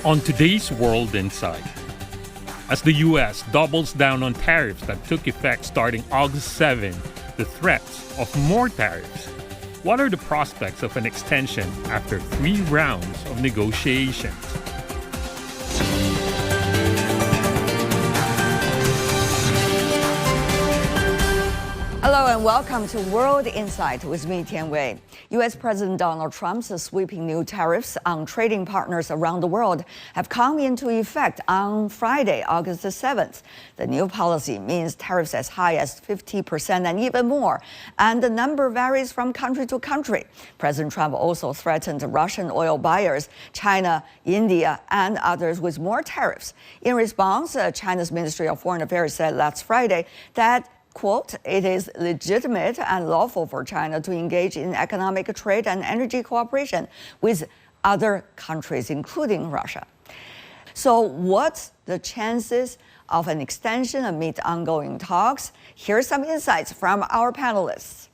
On today's World Insight, as the U.S. doubles down on tariffs that took effect starting August 7, the threats of more tariffs. What are the prospects of an extension after 3 rounds of negotiations? Hello and welcome to World Insight with me, Tian Wei. U.S. President Donald Trump's sweeping new tariffs on trading partners around the world have come into effect on Friday, August 7th. The new policy means tariffs as high as 50% and even more, and the number varies from country to country. President Trump also threatened Russian oil buyers, China, India, and others with more tariffs. In response, China's Ministry of Foreign Affairs said last Friday that quote, it is legitimate and lawful for China to engage in economic trade and energy cooperation with other countries, including Russia. So what's the chances of an extension amid ongoing talks? Here's some insights from our panelists.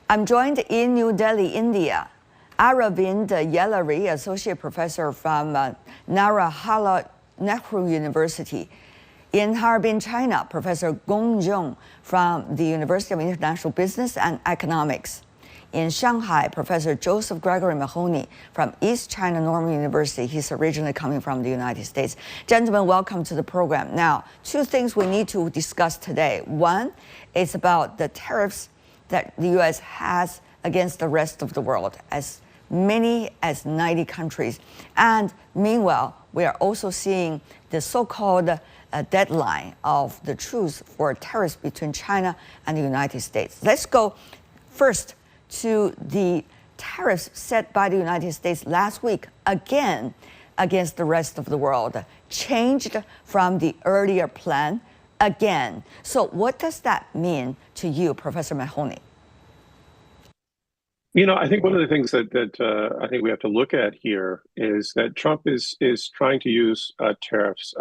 I'm joined in New Delhi, India. Aravind Yellary, Associate Professor from Narahala Nehru University. In Harbin, China, Professor Gong Zhong from the University of International Business and Economics. In Shanghai, Professor Joseph Gregory Mahoney from East China Normal University. He's originally coming from the United States. Gentlemen, welcome to the program. Now, 2 things we need to discuss today. One is about the tariffs that the U.S. has against the rest of the world, as many as 90 countries. And meanwhile, we are also seeing the so-called deadline of the truce for tariffs between China and the United States. Let's go first to the tariffs set by the United States last week, again against the rest of the world, changed from the earlier plan again. So what does that mean to you, Professor Mahoney? You know, I think one of the things that I think we have to look at here is that Trump is trying to use tariffs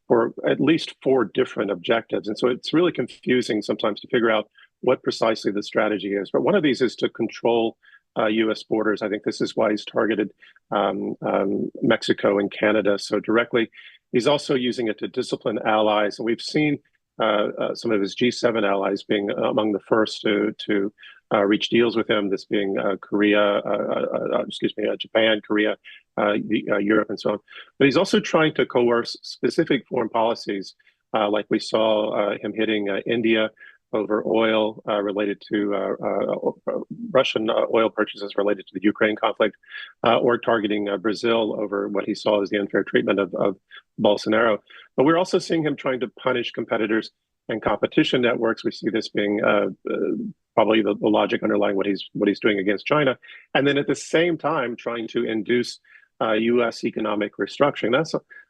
for at least 4 different objectives. And so it's really confusing sometimes to figure out what precisely the strategy is. But one of these is to control U.S. borders. I think this is why he's targeted Mexico and Canada so directly. He's also using it to discipline allies. And we've seen some of his G7 allies being among the first to reach deals with him, this being Japan, Korea, Europe, and so on. But he's also trying to coerce specific foreign policies, like we saw him hitting India over oil related to Russian oil purchases related to the Ukraine conflict, or targeting Brazil over what he saw as the unfair treatment of Bolsonaro. But we're also seeing him trying to punish competitors and competition networks. We see this being probably the logic underlying what he's doing against China, and then at the same time trying to induce U.S. economic restructuring.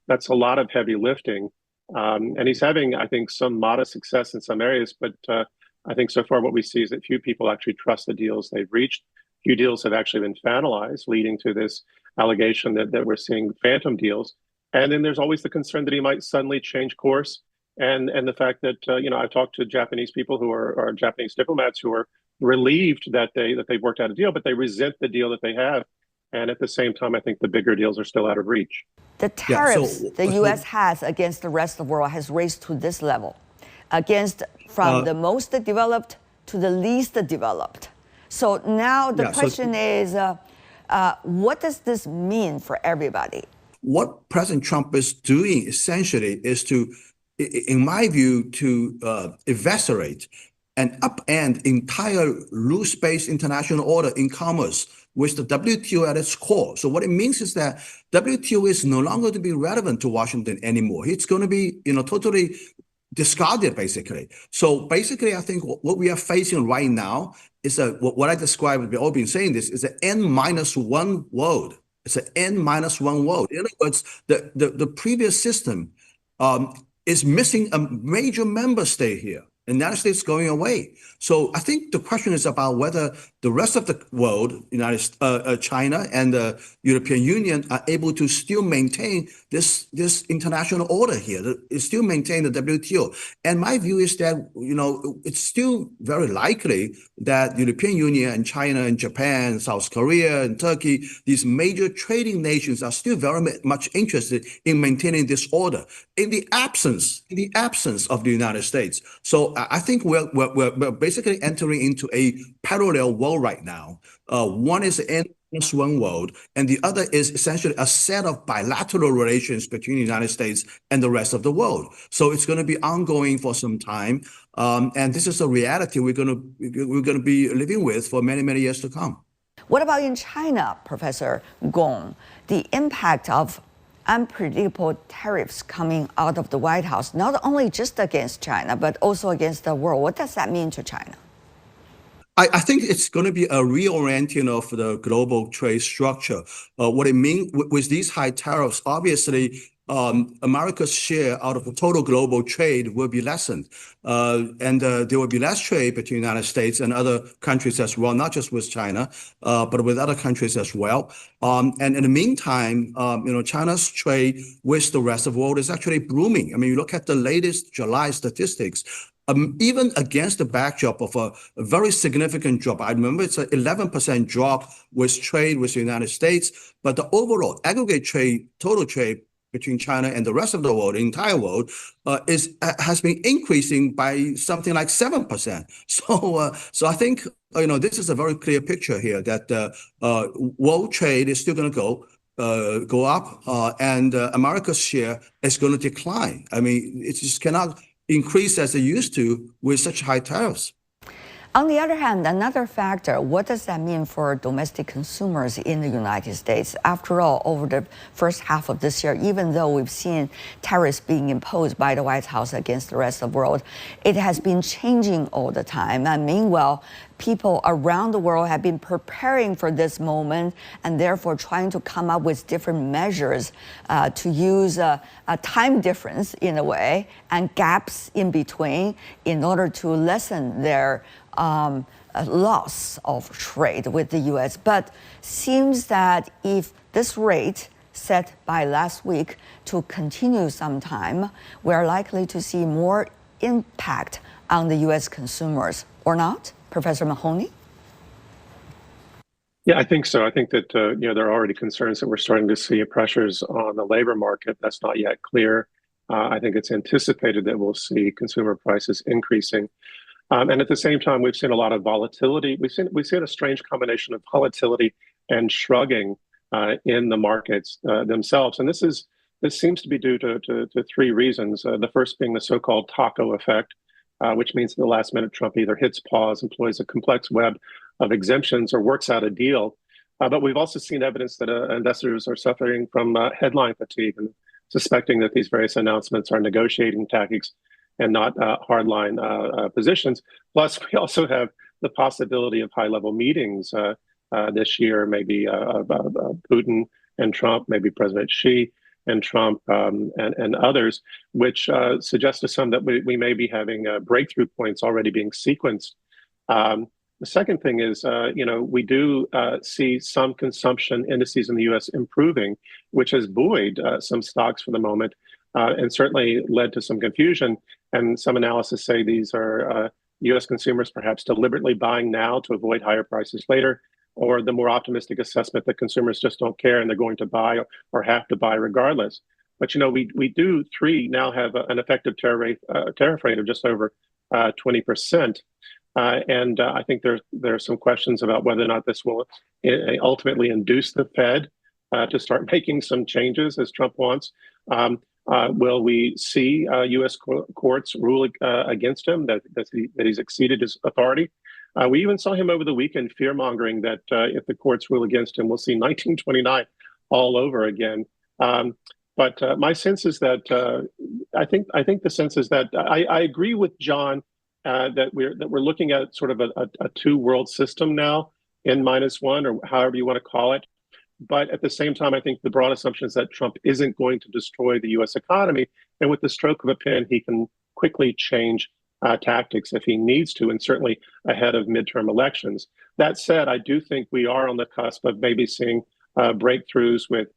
That's a lot of heavy lifting, and he's having, I think, some modest success in some areas. But I think so far what we see is that few people actually trust the deals they've reached. Few deals have actually been finalized, leading to this allegation that we're seeing phantom deals. And then there's always the concern that he might suddenly change course. And the fact that I've talked to Japanese people who are Japanese diplomats who are relieved that they've worked out a deal, but they resent the deal that they have. And at the same time, I think the bigger deals are still out of reach. The tariffs the U.S. has against the rest of the world has raised to this level, from the most developed to the least developed. So now the question is, what does this mean for everybody? What President Trump is doing essentially is to, in my view, to eviscerate and upend entire rules-based international order in commerce with the WTO at its core. So what it means is that WTO is no longer to be relevant to Washington anymore. It's going to be, totally discarded, basically. So basically, I think what we are facing right now is what I described, we've all been saying this, is an N-1 world. It's an N-1 world. In other words, the previous system is missing a major member state here. The United States is going away. So I think the question is about whether the rest of the world, China and the European Union, are able to still maintain this international order here, still maintain the WTO. And my view is that it's still very likely that the European Union and China and Japan, South Korea and Turkey, these major trading nations, are still very much interested in maintaining this order in the absence of the United States. So I think we're basically entering into a parallel world right now. One is an N+1 world, and the other is essentially a set of bilateral relations between the United States and the rest of the world. So it's going to be ongoing for some time, and this is a reality we're going to be living with for many, many years to come. What about in China, Professor Gong? The impact of unpredictable tariffs coming out of the White House, not only just against China, but also against the world. What does that mean to China? I think it's going to be a reorienting of the global trade structure. What it means with these high tariffs, obviously, America's share out of the total global trade will be lessened. And there will be less trade between the United States and other countries as well, not just with China, but with other countries as well. And in the meantime, China's trade with the rest of the world is actually booming. I mean, you look at the latest July statistics, even against the backdrop of a very significant drop. I remember it's an 11% drop with trade with the United States, but the overall aggregate trade, total trade between China and the rest of the world, the entire world, has been increasing by something like 7%. So I think this is a very clear picture here that world trade is still going to go up, and America's share is going to decline. I mean, it just cannot increase as it used to with such high tariffs. On the other hand, another factor, what does that mean for domestic consumers in the United States? After all, over the first half of this year, even though we've seen tariffs being imposed by the White House against the rest of the world, it has been changing all the time. And meanwhile, people around the world have been preparing for this moment and therefore trying to come up with different measures to use a time difference in a way and gaps in between in order to lessen their loss of trade with the U.S. But seems that if this rate set by last week to continue some time, we're likely to see more impact on the U.S. consumers, or not? Professor Mahoney? Yeah, I think so. I think that there are already concerns that we're starting to see pressures on the labor market. That's not yet clear. I think it's anticipated that we'll see consumer prices increasing. And at the same time, we've seen a lot of volatility. We've seen a strange combination of volatility and shrugging in the markets themselves. And this seems to be due to three reasons. The first being the so-called taco effect, which means at the last minute Trump either hits pause, employs a complex web of exemptions, or works out a deal. But we've also seen evidence that investors are suffering from headline fatigue and suspecting that these various announcements are negotiating tactics and not hardline positions. Plus, we also have the possibility of high-level meetings this year, maybe Putin and Trump, maybe President Xi and Trump and others, which suggests to some that we may be having breakthrough points already being sequenced. The second thing is, we do see some consumption indices in the U.S. improving, which has buoyed some stocks for the moment and certainly led to some confusion. And some analysis say these are U.S. consumers perhaps deliberately buying now to avoid higher prices later, or the more optimistic assessment that consumers just don't care and they're going to buy or have to buy regardless. But, we do now have an effective tariff rate of just over 20%. And I think there are some questions about whether or not this will ultimately induce the Fed to start making some changes as Trump wants. Will we see U.S. courts rule against him, that he's exceeded his authority? We even saw him over the weekend fear-mongering that if the courts rule against him, we'll see 1929 all over again. But my sense is that I think the sense is that I agree with John that we're looking at sort of a two-world system now, N-1, or however you want to call it. But at the same time, I think the broad assumption is that Trump isn't going to destroy the U.S. economy. And with the stroke of a pen, he can quickly change tactics if he needs to, and certainly ahead of midterm elections. That said, I do think we are on the cusp of maybe seeing breakthroughs with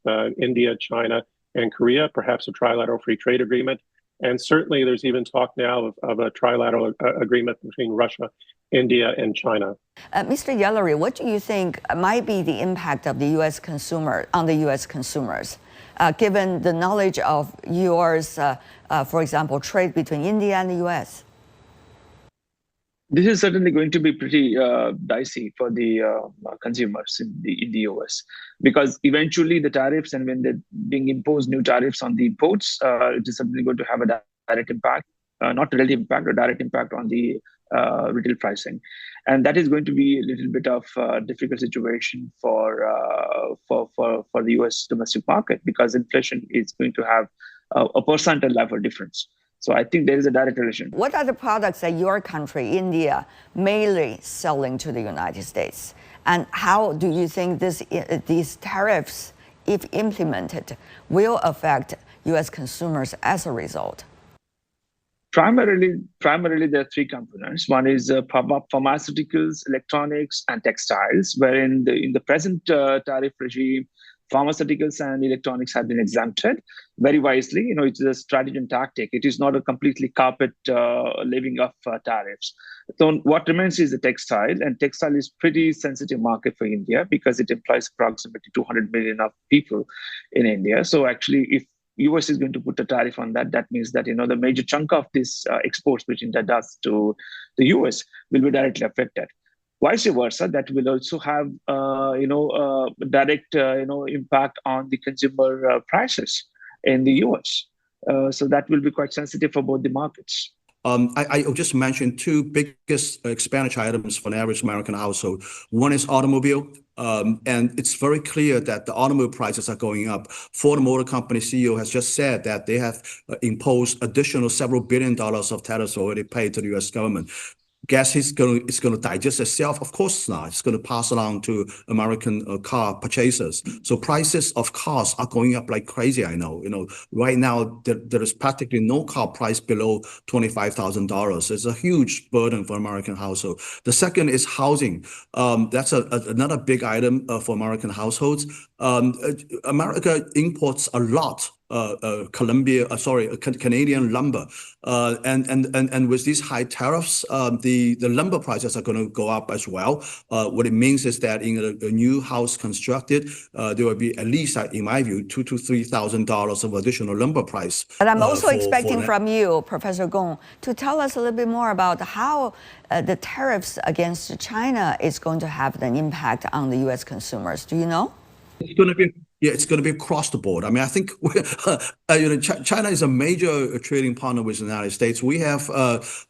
India, China, and Korea, perhaps a trilateral free trade agreement. And certainly there's even talk now of a trilateral agreement between Russia, India, and China. Mr. Yellery, what do you think might be the impact of the U.S. consumer on the U.S. consumers, given the knowledge of yours, for example, trade between India and the U.S.? This is certainly going to be pretty dicey for the consumers in the US, because eventually the tariffs, and when they're being imposed new tariffs on the imports, it is certainly going to have a direct impact, not a relative impact, a direct impact on the retail pricing, and that is going to be a little bit of a difficult situation for the US domestic market, because inflation is going to have a percentile level difference. So I think there is a direct relation. What are the products that your country, India, mainly selling to the United States? And how do you think these tariffs, if implemented, will affect U.S. consumers as a result? Primarily, there are three components. One is pharmaceuticals, electronics, and textiles, wherein in the present tariff regime, pharmaceuticals and electronics have been exempted very wisely. It's a strategy and tactic. It is not a completely carpet leaving of tariffs. So what remains is the textile, and textile is pretty sensitive market for India because it employs approximately 200 million of people in India. So actually, if US is going to put a tariff on that, that means that the major chunk of this exports which India does to the US will be directly affected. Vice versa, that will also have direct impact on the consumer prices in the US. So that will be quite sensitive for both the markets. I'll just mention two biggest expenditure items for an average American household. One is automobile, and it's very clear that the automobile prices are going up. Ford Motor Company CEO has just said that they have imposed additional several $1 billion of tariffs already paid to the U.S. government. Guess it's going to digest itself? Of course not. It's going to pass along to American car purchasers. So prices of cars are going up like crazy. I know. Right now there is practically no car price below $25,000. It's a huge burden for American household. The second is housing. That's another big item for American households. America imports a lot Canadian lumber, and with these high tariffs, the lumber prices are going to go up as well. What it means is that in a new house constructed, there will be at least, in my view, $2,000 to $3,000 of additional lumber price. But I'm also expecting from you, Professor Gong, to tell us a little bit more about how the tariffs against China is going to have an impact on the U.S. consumers. Do you know? It's going to be across the board. I mean, I think China is a major trading partner with the United States. We have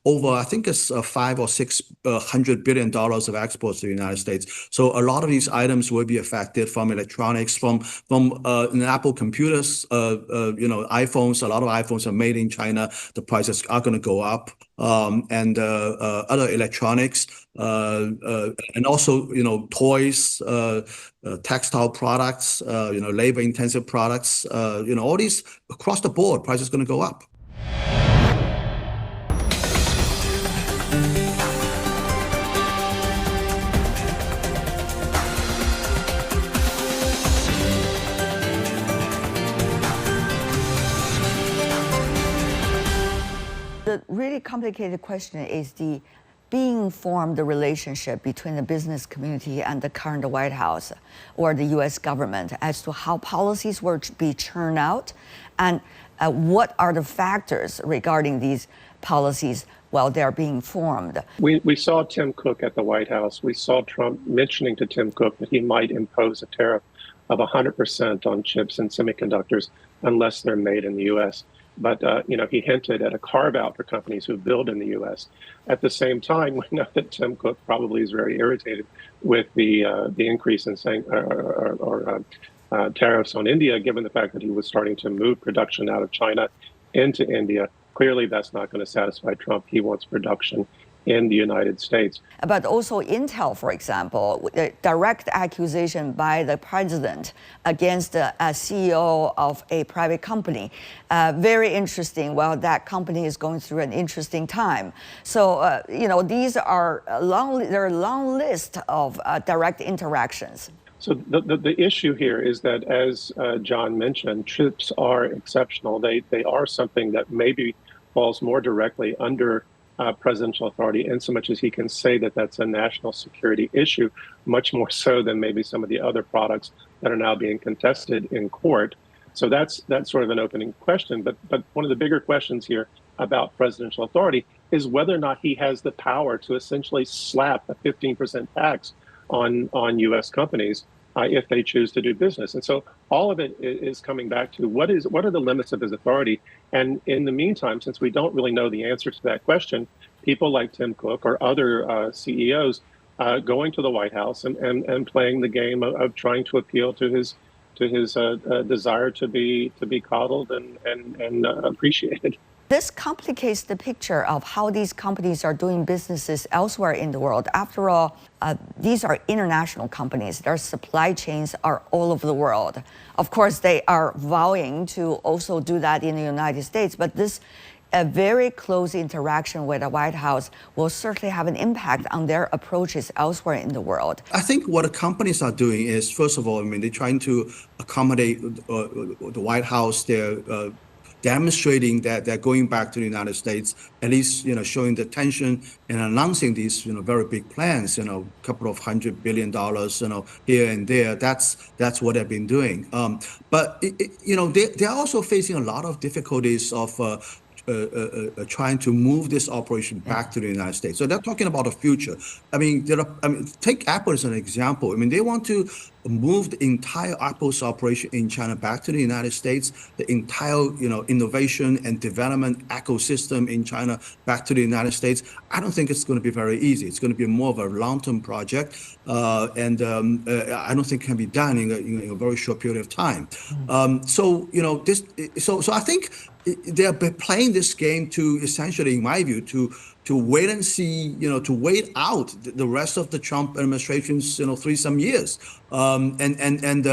over, I think it's $500 or $600 billion of exports to the United States. So a lot of these items will be affected, from electronics, from Apple computers, iPhones. A lot of iPhones are made in China. The prices are going to go up, and other electronics, and also toys, textile products, labor-intensive products, all these across the board, prices going to go up. The really complicated question is being formed the relationship between the business community and the current White House or the U.S. government as to how policies will be churned out, and what are the factors regarding these policies while they're being formed. We saw Tim Cook at the White House. We saw Trump mentioning to Tim Cook that he might impose a tariff of 100% on chips and semiconductors unless they're made in the U.S. But he hinted at a carve-out for companies who build in the U.S. At the same time, we know that Tim Cook probably is very irritated with the increase in tariffs on India, given the fact that he was starting to move production out of China into India. Clearly, that's not going to satisfy Trump. He wants production in the United States. But also Intel, for example, the direct accusation by the president against a CEO of a private company. Very interesting. Well, that company is going through an interesting time. So, these are there are a long list of direct interactions. So the issue here is that, as John mentioned, TRIPS are exceptional. They are something that maybe falls more directly under presidential authority, in so much as he can say that that's a national security issue, much more so than maybe some of the other products that are now being contested in court. So that's sort of an opening question. But one of the bigger questions here about presidential authority is whether or not he has the power to essentially slap a 15% tax on U.S. companies if they choose to do business. And so all of it is coming back to what are the limits of his authority? And in the meantime, since we don't really know the answer to that question, people like Tim Cook or other CEOs going to the White House and playing the game of trying to appeal to his desire to be coddled and appreciated. This complicates the picture of how these companies are doing businesses elsewhere in the world. After all, these are international companies. Their supply chains are all over the world. Of course, they are vowing to also do that in the United States, but this a very close interaction with the White House will certainly have an impact on their approaches elsewhere in the world. I think what the companies are doing is, first of all, they're trying to accommodate the White House. They're demonstrating that they're going back to the United States, at least showing the tension and announcing these very big plans, a couple of $100 billion, here and there. That's what they've been doing. But they're also facing a lot of difficulties of trying to move this operation back to the United States. So they're talking about the future. Take Apple as an example. They want to move the entire Apple's operation in China back to the United States, the entire innovation and development ecosystem in China back to the United States. I don't think it's going to be very easy. It's going to be more of a long-term project, and I don't think it can be done in a very short period of time. So I think they're playing this game to essentially, in my view, to wait and see, to wait out the rest of the Trump administration's, 3-some years, and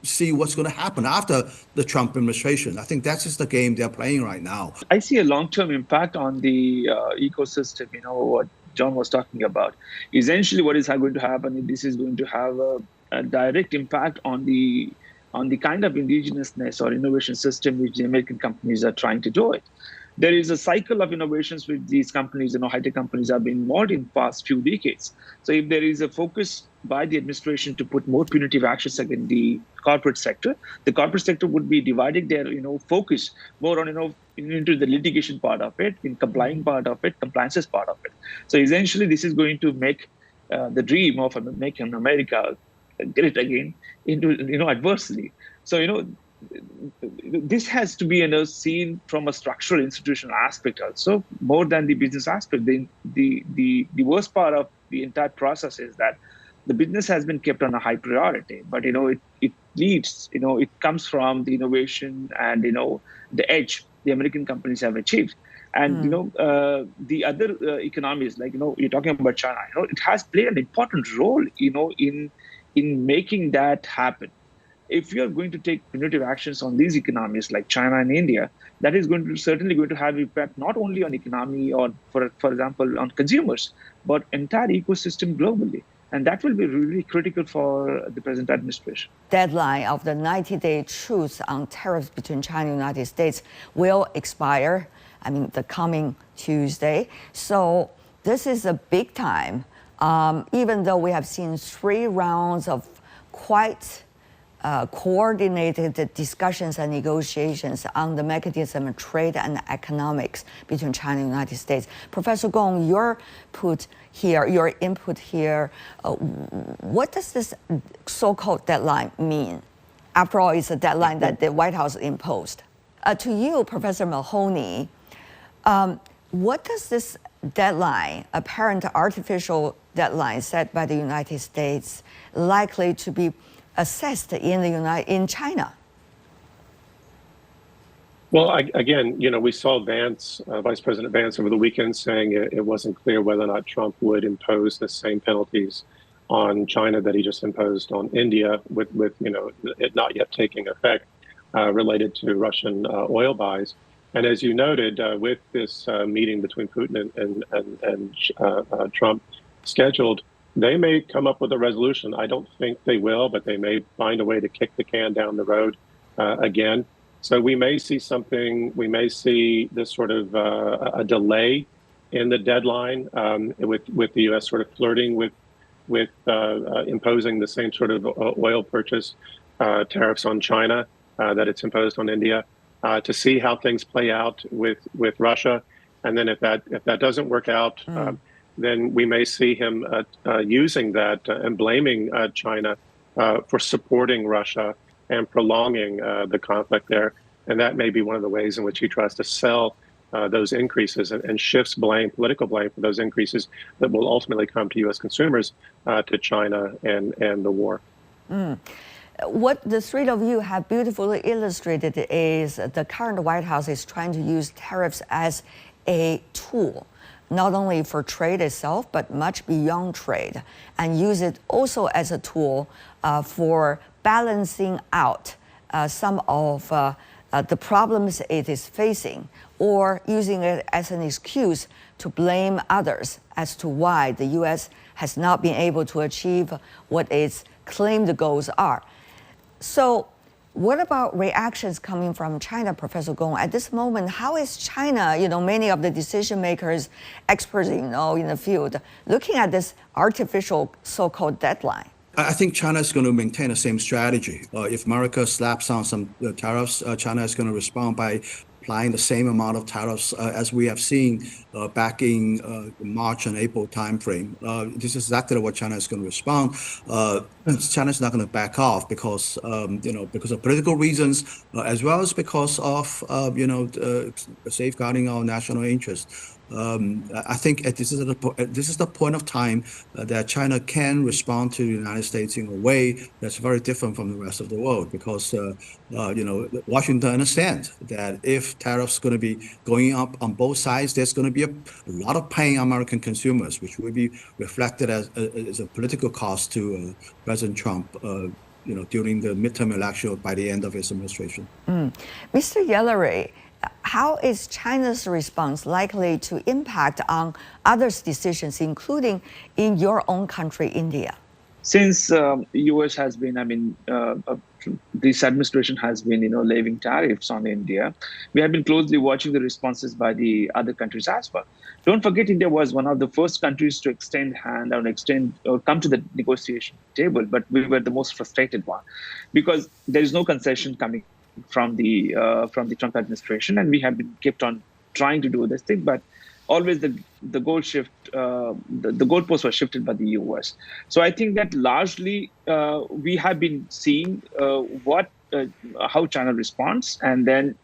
see what's going to happen after the Trump administration. I think that's just the game they're playing right now. I see a long-term impact on the ecosystem. What John was talking about. Essentially, what is going to happen? This is going to have a direct impact on the kind of indigenousness or innovation system which the American companies are trying to do it. There is a cycle of innovations which these companies, high-tech companies, have been involved in past few decades. So if there is a focus by the administration to put more punitive actions against the corporate sector would be dividing their, focus more on, into the litigation part of it, in complying part of it, compliances part of it. So essentially, this is going to make the dream of making America great again into, adversely. So, this has to be seen from a structural institutional aspect also, more than the business aspect. The worst part of the entire process is that the business has been kept on a high priority, but it leads, it comes from the innovation and the edge the American companies have achieved. And the other economies, like you're talking about China, it has played an important role in making that happen. If you're going to take punitive actions on these economies like China and India, that is certainly going to have impact not only on economy or, for example, on consumers, but entire ecosystem globally. And that will be really critical for the present administration. Deadline of the 90-day truce on tariffs between China and the United States will expire, the coming Tuesday. So this is a big time, even though we have seen 3 rounds of quite coordinated discussions and negotiations on the mechanism of trade and economics between China and the United States. Professor Gong, your input here, what does this so-called deadline mean? After all, it's a deadline that the White House imposed. To you, Professor Mahoney, what does this deadline, apparent artificial deadline set by the United States, likely to be assessed in China? Well, again, we saw Vance, Vice President Vance, over the weekend saying it wasn't clear whether or not Trump would impose the same penalties on China that he just imposed on India, with it not yet taking effect, related to Russian oil buys. And as you noted, with this meeting between Putin and Trump scheduled, they may come up with a resolution. I don't think they will, but they may find a way to kick the can down the road again. So we may see something. We may see this sort of a delay in the deadline, with the U.S. sort of flirting with imposing the same sort of oil purchase tariffs on China that it's imposed on India, to see how things play out with Russia, and then if that doesn't work out, then we may see him using that and blaming China for supporting Russia and prolonging the conflict there. And that may be one of the ways in which he tries to sell those increases and shifts political blame for those increases that will ultimately come to U.S. consumers to China and the war. What the three of you have beautifully illustrated is the current White House is trying to use tariffs as a tool, not only for trade itself, but much beyond trade, and use it also as a tool for balancing out some of the problems it is facing, or using it as an excuse to blame others as to why the U.S. has not been able to achieve what its claimed goals are. So what about reactions coming from China, Professor Gong? At this moment, how is China, many of the decision makers, experts in the field, looking at this artificial so-called deadline? I think China is going to maintain the same strategy. If America slaps on some tariffs, China is going to respond by applying the same amount of tariffs as we have seen back in March and April timeframe. This is exactly what China is going to respond. China is not going to back off because because of political reasons, as well as because of safeguarding our national interest. I think this is the point of time that China can respond to the United States in a way that's very different from the rest of the world, because Washington understands that if tariffs going to be going up on both sides, there's going to be a lot of pain on American consumers, which will be reflected as a political cost to President Trump. During the midterm election by the end of his administration. Mr. Yellery, how is China's response likely to impact on others' decisions, including in your own country, India? Since U.S. has been, this administration has been, levying tariffs on India, we have been closely watching the responses by the other countries as well. Don't forget, India was one of the first countries to extend hand or come to the negotiation table, but we were the most frustrated one, because there is no concession coming from the Trump administration, and we have been kept on trying to do this thing, but always the goalposts were shifted by the U.S. So I think that largely we have been seeing how China responds, and then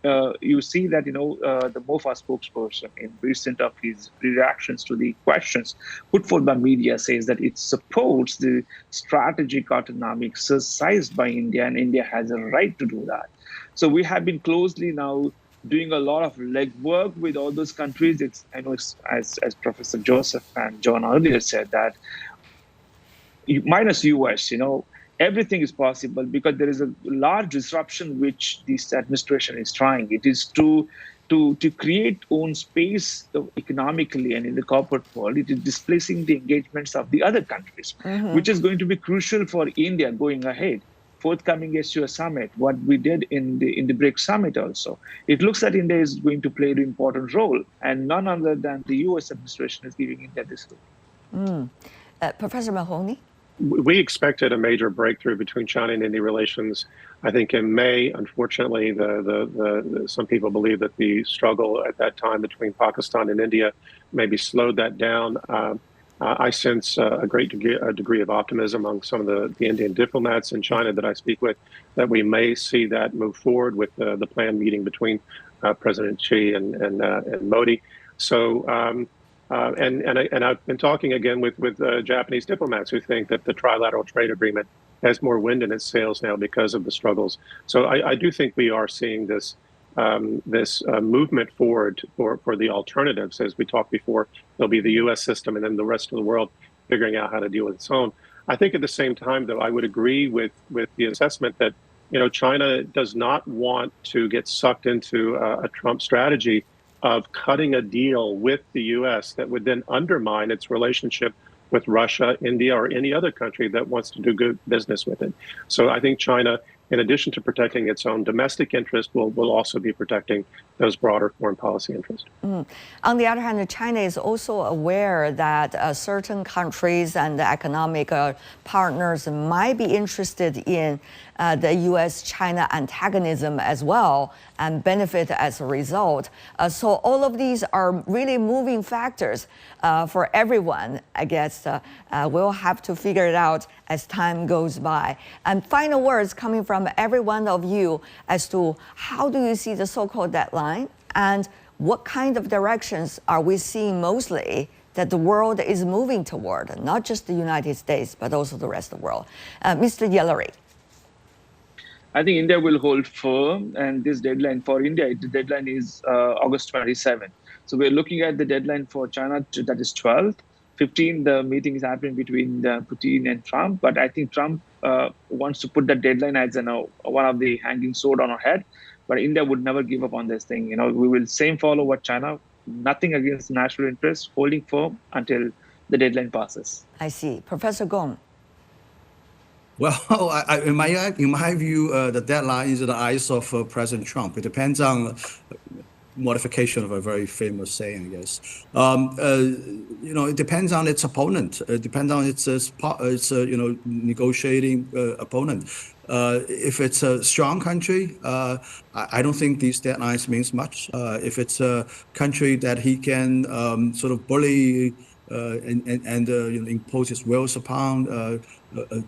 you see that the MOFA spokesperson, in recent of his reactions to the questions put forth by media, says that it supports the strategic autonomy exercised by India, and India has a right to do that. So we have been closely now doing a lot of legwork with all those countries. As Professor Joseph and John earlier said, that minus US, everything is possible, because there is a large disruption which this administration is trying. It is to create own space economically and in the corporate world. It is displacing the engagements of the other countries, which is going to be crucial for India going ahead. Forthcoming SUS summit, what we did in the BRICS summit also, it looks that India is going to play an important role, and none other than the U.S. administration is giving India this role. Professor Mahoney? We expected a major breakthrough between China and India relations. I think in May, unfortunately, some people believe that the struggle at that time between Pakistan and India maybe slowed that down. I sense a great degree of optimism among some of the Indian diplomats in China that I speak with, that we may see that move forward with the planned meeting between President Xi and Modi. So, and I've been talking again with Japanese diplomats who think that the trilateral trade agreement has more wind in its sails now because of the struggles. So I do think we are seeing this this movement forward for the alternatives. As we talked before, there'll be the U.S. system and then the rest of the world figuring out how to deal with its own. I think at the same time, though, I would agree with the assessment that China does not want to get sucked into a Trump strategy of cutting a deal with the U.S. that would then undermine its relationship with Russia, India, or any other country that wants to do good business with it. So I think China, in addition to protecting its own domestic interest, will also be protecting those broader foreign policy interests. On the other hand, China is also aware that certain countries and economic partners might be interested in the U.S.-China antagonism as well and benefit as a result. So all of these are really moving factors for everyone. I guess we'll have to figure it out as time goes by. And final words coming from every one of you as to how do you see the so-called deadline and what kind of directions are we seeing mostly that the world is moving toward, not just the United States, but also the rest of the world. Mr. Yellery. I think India will hold firm, and this deadline for India, the deadline is August 27. So we're looking at the deadline for China, that is 12th. 15, the meeting is happening between Putin and Trump, but I think Trump wants to put that deadline as one of the hanging sword on our head. But India would never give up on this thing. We will same follow what China, nothing against national interest, holding firm until the deadline passes. I see. Professor Gong. Well, in my view, the deadline is in the eyes of President Trump. It depends on modification of a very famous saying, I guess. It depends on its opponent. It depends on its negotiating opponent. If it's a strong country, I don't think these deadlines means much. If it's a country that he can sort of bully and impose his wills upon,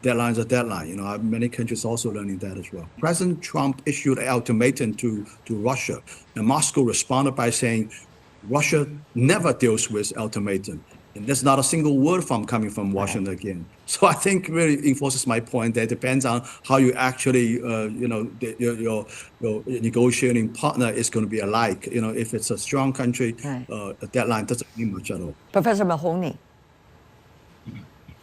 deadline's a deadline. Many countries also learning that as well. President Trump issued an ultimatum to Russia, and Moscow responded by saying Russia never deals with ultimatum. And there's not a single word coming from Washington again. So I think really enforces my point that it depends on how you actually, your negotiating partner is going to be alike. If it's a strong country, a deadline doesn't mean much at all. Professor Mahoney.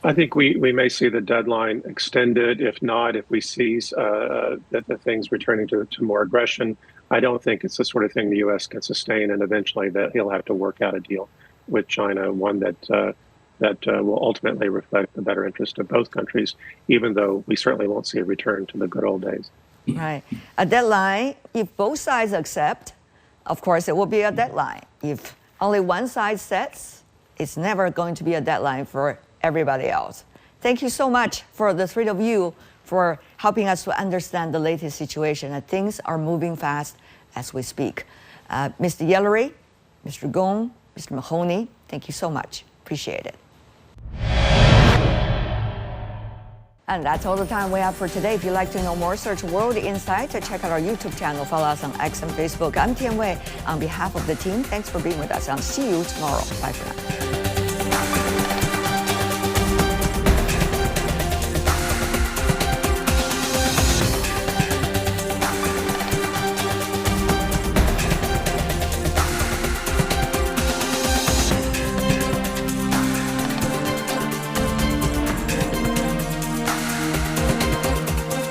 I think we may see the deadline extended. If not, if we see that the things returning to more aggression, I don't think it's the sort of thing the U.S. can sustain, and eventually that he'll have to work out a deal with China, one that will ultimately reflect the better interest of both countries, even though we certainly won't see a return to the good old days. Right. A deadline, if both sides accept, of course, it will be a deadline. If only one side sets, it's never going to be a deadline for everybody else. Thank you so much for the three of you for helping us to understand the latest situation. And things are moving fast as we speak. Mr. Yellery, Mr. Gong, Mr. Mahoney, thank you so much. Appreciate it. And that's all the time we have for today. If you'd like to know more, search World Insight. Check out our YouTube channel. Follow us on X and Facebook. I'm Tian Wei. On behalf of the team, thanks for being with us. I'll see you tomorrow. Bye for now.